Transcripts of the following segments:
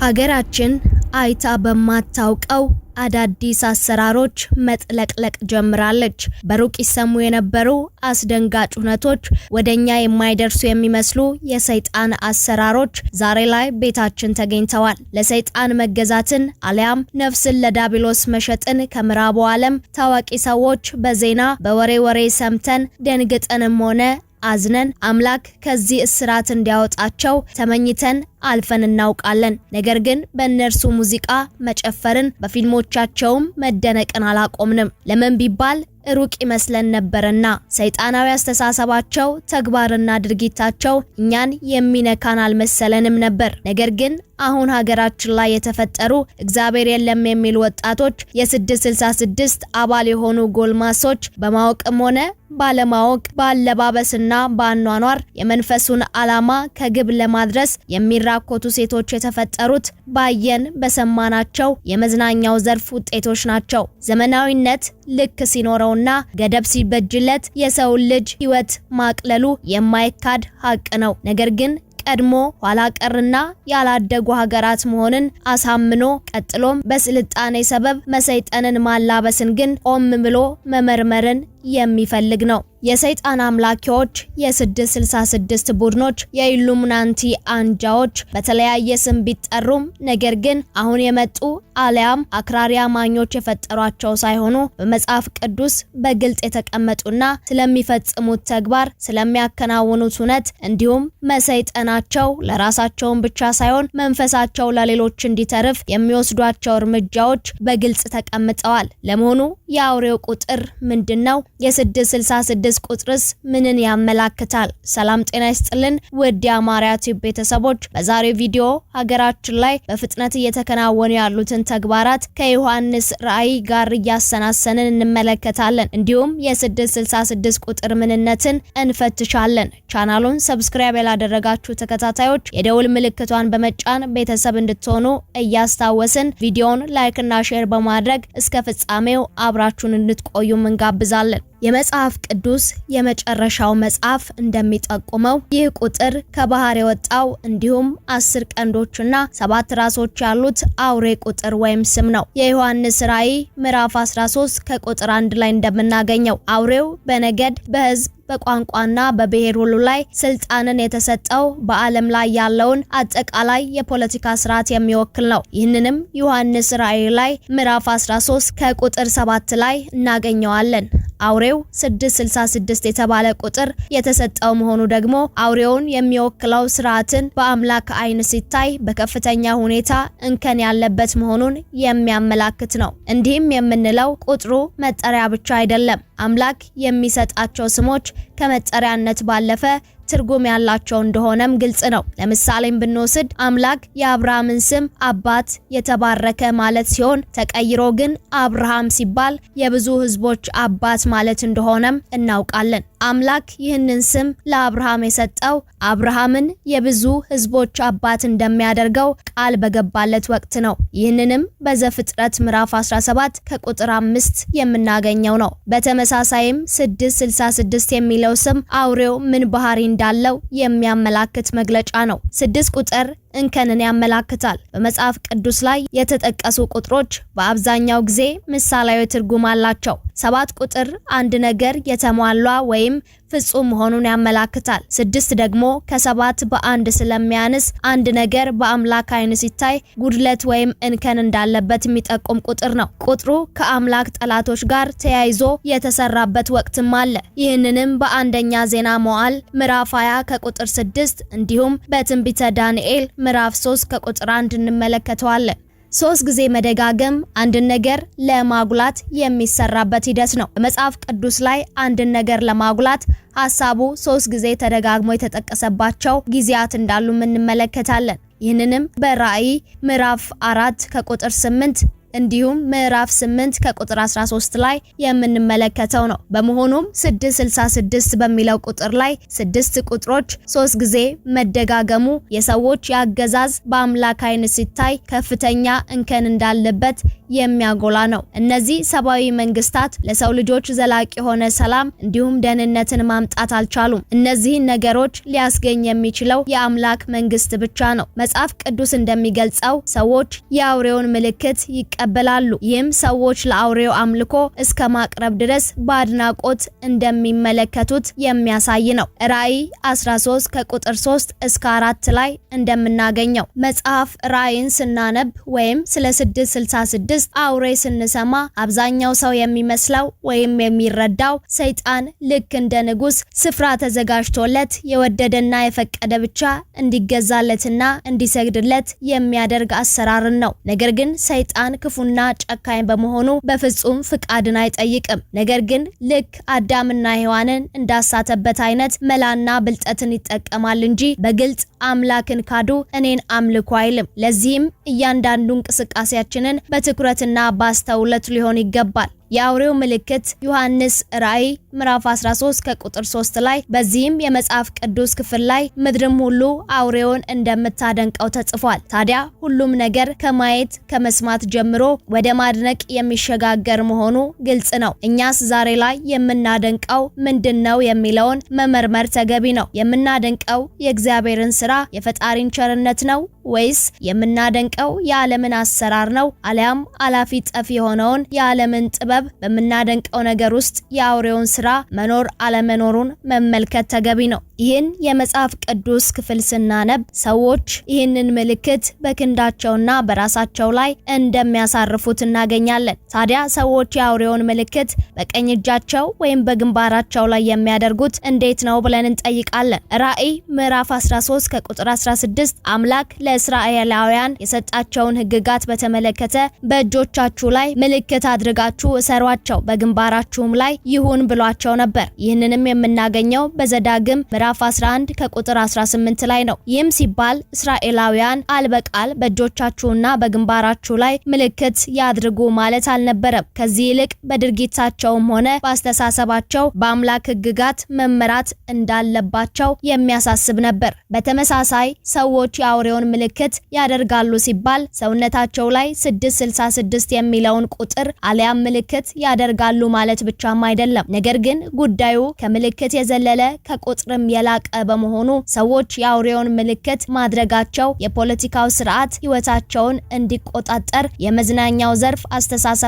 ሀገራችን አይታ በማታውቀው አዳዲስ አሰራሮች መጥለቅለቅ ጀምራለች። በሩቅ ይሰሙ የነበሩ አስደንጋጭ ሁነቶች ወደኛ የማይደርሱ የሚመስሉ የሰይጣን አሰራሮች ዛሬ ላይ ቤታችን ተገኝተዋል። ለሰይጣን መገዛትን አሊያም ነፍስን ለዳቢሎስ መሸጥን ከምዕራቡ ዓለም ታዋቂ ሰዎች በዜና በወሬ ሰምተን ደንግጠንም ሆነ አዝነን አምላክ ከዚህ እስራት እንዲያወጣቸው ተመኝተን አልፈን እናውቃለን። ነገር ግን በእነርሱ ሙዚቃ መጨፈርን በፊልሞቻቸውም መደነቅን አላቆምንም። ለምን ቢባል ሩቅ ይመስለን ነበርና። ሰይጣናዊ አስተሳሰባቸው ተግባርና ድርጊታቸው እኛን የሚነካን አልመሰለንም ነበር። ነገር ግን አሁን ሀገራችን ላይ የተፈጠሩ እግዚአብሔር የለም የሚሉ ወጣቶች የ666 አባል የሆኑ ጎልማሶች በማወቅም ሆነ ባለማወቅ ባለባበስና ባኗኗር የመንፈሱን ዓላማ ከግብ ለማድረስ የሚራኮቱ ሴቶች የተፈጠሩት ባየን በሰማናቸው የመዝናኛው ዘርፍ ውጤቶች ናቸው። ዘመናዊነት ልክ ሲኖረውና ገደብ ሲበጅለት የሰው ልጅ ሕይወት ማቅለሉ የማይካድ ሀቅ ነው። ነገር ግን ቀድሞ ኋላ ቀርና ያላደጉ ሀገራት መሆንን አሳምኖ ቀጥሎም በስልጣኔ ሰበብ መሰይጠንን ማላበስን ግን ቆም ብሎ መመርመርን የሚፈልግ ነው። የሰይጣን አምላኪዎች፣ የ666 ቡድኖች፣ የኢሉሚናንቲ አንጃዎች በተለያየ ስም ቢጠሩም ነገር ግን አሁን የመጡ አሊያም አክራሪ አማኞች የፈጠሯቸው ሳይሆኑ በመጽሐፍ ቅዱስ በግልጽ የተቀመጡና ስለሚፈጽሙት ተግባር ስለሚያከናውኑት ሁነት እንዲሁም መሰይጠናቸው ለራሳቸውን ብቻ ሳይሆን መንፈሳቸው ለሌሎች እንዲተርፍ የሚወስዷቸው እርምጃዎች በግልጽ ተቀምጠዋል። ለመሆኑ የአውሬው ቁጥር ምንድነው? የ666 ቁጥርስ ምንን ያመላክታል? ሰላም ጤና ይስጥልን ውድ የአማርያ ቲዩብ ቤተሰቦች፣ በዛሬው ቪዲዮ ሀገራችን ላይ በፍጥነት እየተከናወኑ ያሉትን ተግባራት ከዮሐንስ ራእይ ጋር እያሰናሰንን እንመለከታለን። እንዲሁም የ666 ቁጥር ምንነትን እንፈትሻለን። ቻናሉን ሰብስክራይብ ያላደረጋችሁ ተከታታዮች የደውል ምልክቷን በመጫን ቤተሰብ እንድትሆኑ እያስታወስን ቪዲዮውን ላይክ እና ሼር በማድረግ እስከ ፍጻሜው አብራችሁን እንድትቆዩ እንጋብዛለን። የመጽሐፍ ቅዱስ የመጨረሻው መጽሐፍ እንደሚጠቁመው ይህ ቁጥር ከባህር የወጣው እንዲሁም 10 ቀንዶችና 7 ራሶች ያሉት አውሬ ቁጥር ወይም ስም ነው። የዮሐንስ ራእይ ምዕራፍ 13 ከቁጥር 1 ላይ እንደምናገኘው አውሬው በነገድ በሕዝብ በቋንቋና በብሔር ሁሉ ላይ ስልጣንን የተሰጠው በዓለም ላይ ያለውን አጠቃላይ የፖለቲካ ስርዓት የሚወክል ነው። ይህንንም ዮሐንስ ራእይ ላይ ምዕራፍ 13 ከቁጥር 7 ላይ እናገኘዋለን። አውሬው 666 የተባለ ቁጥር የተሰጠው መሆኑ ደግሞ አውሬውን የሚወክለው ስርዓትን በአምላክ አይን ሲታይ በከፍተኛ ሁኔታ እንከን ያለበት መሆኑን የሚያመላክት ነው። እንዲህም የምንለው ቁጥሩ መጠሪያ ብቻ አይደለም። አምላክ የሚሰጣቸው ስሞች ከመጠሪያነት ባለፈ ትርጉም ያላቸው እንደሆነም ግልጽ ነው። ለምሳሌም ብንወስድ አምላክ የአብርሃምን ስም አባት የተባረከ ማለት ሲሆን ተቀይሮ ግን አብርሃም ሲባል የብዙ ህዝቦች አባት ማለት እንደሆነም እናውቃለን። አምላክ ይህንን ስም ለአብርሃም የሰጠው አብርሃምን የብዙ ህዝቦች አባት እንደሚያደርገው ቃል በገባለት ወቅት ነው። ይህንንም በዘፍጥረት ምዕራፍ 17 ከቁጥር 5 የምናገኘው ነው። በተመሳሳይም 666 የሚለው ስም አውሬው ምን ባህሪ እንዳለው የሚያመላክት መግለጫ ነው። 6 ቁጥር እንከንን ያመላክታል። በመጽሐፍ ቅዱስ ላይ የተጠቀሱ ቁጥሮች በአብዛኛው ጊዜ ምሳሌያዊ ትርጉም አላቸው። 7 ቁጥር አንድ ነገር የተሟላ ወይም ፍጹም መሆኑን ያመላክታል። 6 ደግሞ ከ7 በአንድ ስለሚያንስ አንድ ነገር በአምላክ አይን ሲታይ ጉድለት ወይም እንከን እንዳለበት የሚጠቁም ቁጥር ነው። ቁጥሩ ከአምላክ ጠላቶች ጋር ተያይዞ የተሰራበት ወቅትም አለ። ይህንንም በአንደኛ ዜና መዋዕል ምዕራፍ 20 ከቁጥር 6 እንዲሁም በትንቢተ ዳንኤል ምዕራፍ 3 ከቁጥር 1 እንመለከተዋለን። 3 ጊዜ መደጋገም አንድን ነገር ለማጉላት የሚሰራበት ሂደት ነው። በመጽሐፍ ቅዱስ ላይ አንድን ነገር ለማጉላት ሐሳቡ 3 ጊዜ ተደጋግሞ የተጠቀሰባቸው ጊዜያት እንዳሉ እንመለከታለን። ይህንንም በራእይ ምዕራፍ 4 ከቁጥር 8 እንዲሁም ምዕራፍ 8 ከቁጥር 13 ላይ የምንመለከተው ነው። በመሆኑም 666 በሚለው ቁጥር ላይ 6 ቁጥሮች 3 ጊዜ መደጋገሙ የሰዎች ያገዛዝ በአምላክ ዓይን ሲታይ ከፍተኛ እንከን እንዳለበት የሚያጎላ ነው። እነዚህ ሰብአዊ መንግስታት ለሰው ልጆች ዘላቂ የሆነ ሰላም እንዲሁም ደህንነትን ማምጣት አልቻሉም። እነዚህን ነገሮች ሊያስገኝ የሚችለው የአምላክ መንግስት ብቻ ነው። መጽሐፍ ቅዱስ እንደሚገልጸው ሰዎች የአውሬውን ምልክት ይቀበላሉ። ይህም ሰዎች ለአውሬው አምልኮ እስከ ማቅረብ ድረስ በአድናቆት እንደሚመለከቱት የሚያሳይ ነው። ራእይ 13 ከቁጥር 3 እስከ 4 ላይ እንደምናገኘው መጽሐፍ ራእይን ስናነብ ወይም ስለ 666 አውሬ ስንሰማ አብዛኛው ሰው የሚመስለው ወይም የሚረዳው ሰይጣን ልክ እንደ ንጉስ ስፍራ ተዘጋጅቶለት የወደደና የፈቀደ ብቻ እንዲገዛለትና እንዲሰግድለት የሚያደርግ አሰራርን ነው። ነገር ግን ሰይጣን ክፉና ጨካኝ በመሆኑ በፍጹም ፍቃድን አይጠይቅም። ነገር ግን ልክ አዳምና ሔዋንን እንዳሳተበት አይነት መላና ብልጠትን ይጠቀማል እንጂ በግልጽ አምላክን ካዱ እኔን አምልኩ አይልም። ለዚህም እያንዳንዱ እንቅስቃሴያችንን በትኩረትና በአስተውሎት ሊሆን ይገባል። የአውሬው ምልክት ዮሐንስ ራእይ ምዕራፍ 13 ከቁጥር 3 ላይ በዚህም የመጽሐፍ ቅዱስ ክፍል ላይ ምድርም ሁሉ አውሬውን እንደምታደንቀው ተጽፏል። ታዲያ ሁሉም ነገር ከማየት ከመስማት ጀምሮ ወደ ማድነቅ የሚሸጋገር መሆኑ ግልጽ ነው። እኛስ ዛሬ ላይ የምናደንቀው ምንድነው የሚለውን መመርመር ተገቢ ነው። የምናደንቀው የእግዚአብሔርን ስራ የፈጣሪን ቸርነት ነው ወይስ የምናደንቀው የዓለምን አሰራር ነው? አሊያም አላፊ ጠፊ የሆነውን የዓለምን ጥበብ በምናደንቀው ነገር ውስጥ የአውሬውን ስራ መኖር አለመኖሩን መመልከት ተገቢ ነው። ይህን የመጽሐፍ ቅዱስ ክፍል ስናነብ ሰዎች ይህንን ምልክት በክንዳቸውና በራሳቸው ላይ እንደሚያሳርፉት እናገኛለን። ታዲያ ሰዎች የአውሬውን ምልክት በቀኝ እጃቸው ወይም በግንባራቸው ላይ የሚያደርጉት እንዴት ነው ብለን እንጠይቃለን። ራእይ ምዕራፍ 13 ከቁጥር 16 አምላክ ለእስራኤላውያን የሰጣቸውን ሕግጋት በተመለከተ በእጆቻችሁ ላይ ምልክት አድርጋችሁ እሰሯቸው፣ በግንባራችሁም ላይ ይሁን ብሏቸው ነበር። ይህንንም የምናገኘው በዘዳግም ምዕራፍ 11 ከቁጥር 18 ላይ ነው። ይህም ሲባል እስራኤላውያን አልበቃል በእጆቻችሁና በግንባራችሁ ላይ ምልክት ያድርጉ ማለት አልነበረም። ከዚህ ይልቅ በድርጊታቸውም ሆነ በአስተሳሰባቸው በአምላክ ሕግጋት መመራት እንዳለባቸው የሚያሳስብ ነበር። በተመሳሳይ ሰዎች የአውሬውን ምልክት ያደርጋሉ ሲባል ሰውነታቸው ላይ 666 የሚለውን ቁጥር አሊያም ምልክት ያደርጋሉ ማለት ብቻም አይደለም። ነገር ግን ጉዳዩ ከምልክት የዘለለ ከቁጥርም የላቀ በመሆኑ ሰዎች የአውሬውን ምልክት ማድረጋቸው የፖለቲካው ስርዓት ህይወታቸውን እንዲቆጣጠር፣ የመዝናኛው ዘርፍ አስተሳሰባቸውን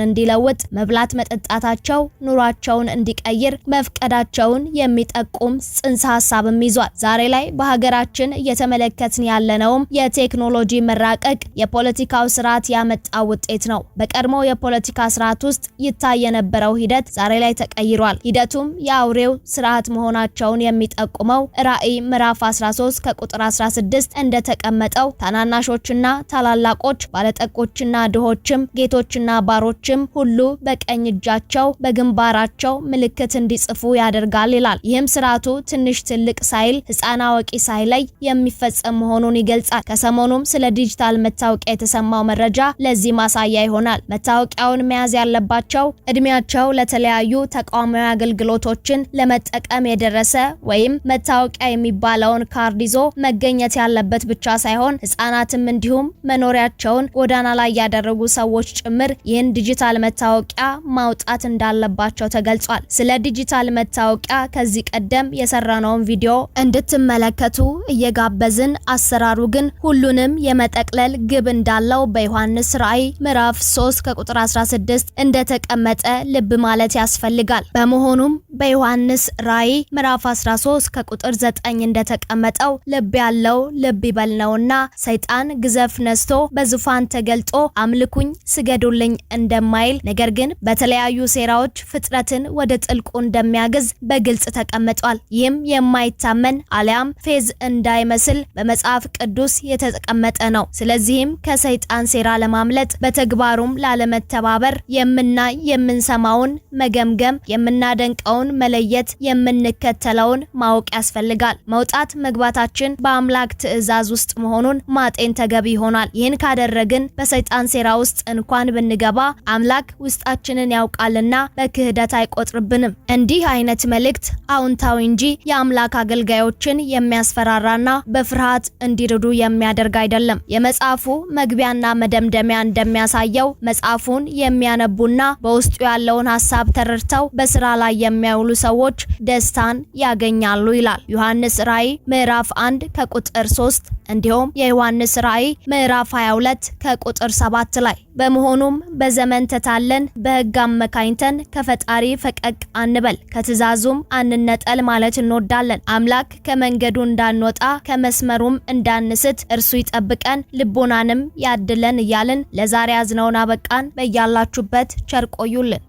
እንዲለውጥ፣ መብላት መጠጣታቸው ኑሯቸውን እንዲቀይር መፍቀዳቸውን የሚጠቁም ጽንሰ ሐሳብም ይዟል። ዛሬ ላይ በሀገራችን እየተመለከትን ያለነውም የቴክኖሎጂ መራቀቅ የፖለቲካው ስርዓት ያመጣው ውጤት ነው። በቀድሞ የፖለቲካ ስርዓት ውስጥ ይታይ የነበረው ሂደት ዛሬ ላይ ተቀይሯል። ሂደቱም የአውሬው ስርዓት መሆናቸውን የሚጠቁመው ራእይ ምዕራፍ 13 ከቁጥር 16 እንደተቀመጠው ታናናሾችና ታላላቆች፣ ባለጠጎችና ድሆችም፣ ጌቶችና ባሮችም ሁሉ በቀኝ እጃቸው በግንባራቸው ምልክት እንዲጽፉ ያደርጋል ይላል። ይህም ስርዓቱ ትንሽ ትልቅ ሳይል ሕፃን አዋቂ ሳይለይ የሚፈጸም መሆኑን ይገልጻል። ከሰሞኑም ስለ ዲጂታል መታወቂያ የተሰማው መረጃ ለዚህ ማሳያ ይሆናል። መታወቂያውን መያዝ ያለባቸው እድሜያቸው ለተለያዩ ተቋማዊ አገልግሎቶችን ለመጠቀም የደረሰ ወይም መታወቂያ የሚባለውን ካርድ ይዞ መገኘት ያለበት ብቻ ሳይሆን ህፃናትም እንዲሁም መኖሪያቸውን ጎዳና ላይ ያደረጉ ሰዎች ጭምር ይህን ዲጂታል መታወቂያ ማውጣት እንዳለባቸው ተገልጿል። ስለ ዲጂታል መታወቂያ ከዚህ ቀደም የሰራነውን ቪዲዮ እንድትመለከቱ እየጋበዝን አሰራሩ ግን ሁሉንም የመጠቅለል ግብ እንዳለው በዮሐንስ ራእይ ምዕራፍ 3 ከቁጥር 16 እንደተቀመጠ ልብ ማለት ያስፈልጋል። በመሆኑም በዮሐንስ ራእይ ምዕራፍ 13 ከቁጥር 9 እንደተቀመጠው ልብ ያለው ልብ ይበል ነውና ሰይጣን ግዘፍ ነስቶ በዙፋን ተገልጦ አምልኩኝ ስገዱልኝ እንደማይል ነገር ግን በተለያዩ ሴራዎች ፍጥረትን ወደ ጥልቁ እንደሚያግዝ በግልጽ ተቀምጧል። ይህም የማይታመን አሊያም ፌዝ እንዳይመስል በመጽሐፍ ቅዱስ የተቀመጠ ነው። ስለዚህም ከሰይጣን ሴራ ለማምለጥ በተግባሩም ላለመተባበር የምናይ የምንሰማውን መገምገም፣ የምናደንቀውን መለየት፣ የምንከተለውን ማወቅ ያስፈልጋል። መውጣት መግባታችን በአምላክ ትእዛዝ ውስጥ መሆኑን ማጤን ተገቢ ይሆናል። ይህን ካደረግን በሰይጣን ሴራ ውስጥ እንኳን ብንገባ አምላክ ውስጣችንን ያውቃልና በክህደት አይቆጥርብንም። እንዲህ አይነት መልእክት አዎንታዊ እንጂ የአምላክ አገልጋዮችን የሚያስፈራራና በፍርሃት እንዲርዱ የሚያደርግ አይደለም። የመጽሐፉ መግቢያና መደምደሚያ እንደሚያሳየው መጽሐፉን የሚያነቡና በውስጡ ያለውን ሐሳብ ተረድተው በስራ ላይ የሚያውሉ ሰዎች ደስታን ያገኛሉ ይላል። ዮሐንስ ራእይ ምዕራፍ 1 ከቁጥር 3 እንዲሁም የዮሐንስ ራእይ ምዕራፍ 22 ከቁጥር 7 ላይ። በመሆኑም በዘመን ተታለን በሕግ አመካኝተን ከፈጣሪ ፈቀቅ አንበል፣ ከትእዛዙም አንነጠል ማለት እንወዳለን። አምላክ ከመንገዱ እንዳንወጣ ከመስመሩም እንዳንስት እርሱ ይጠብቀን ልቦናንም ያድለን እያልን ለዛሬ ያዝነውን አበቃን። በያላችሁበት ቸር ቆዩልን።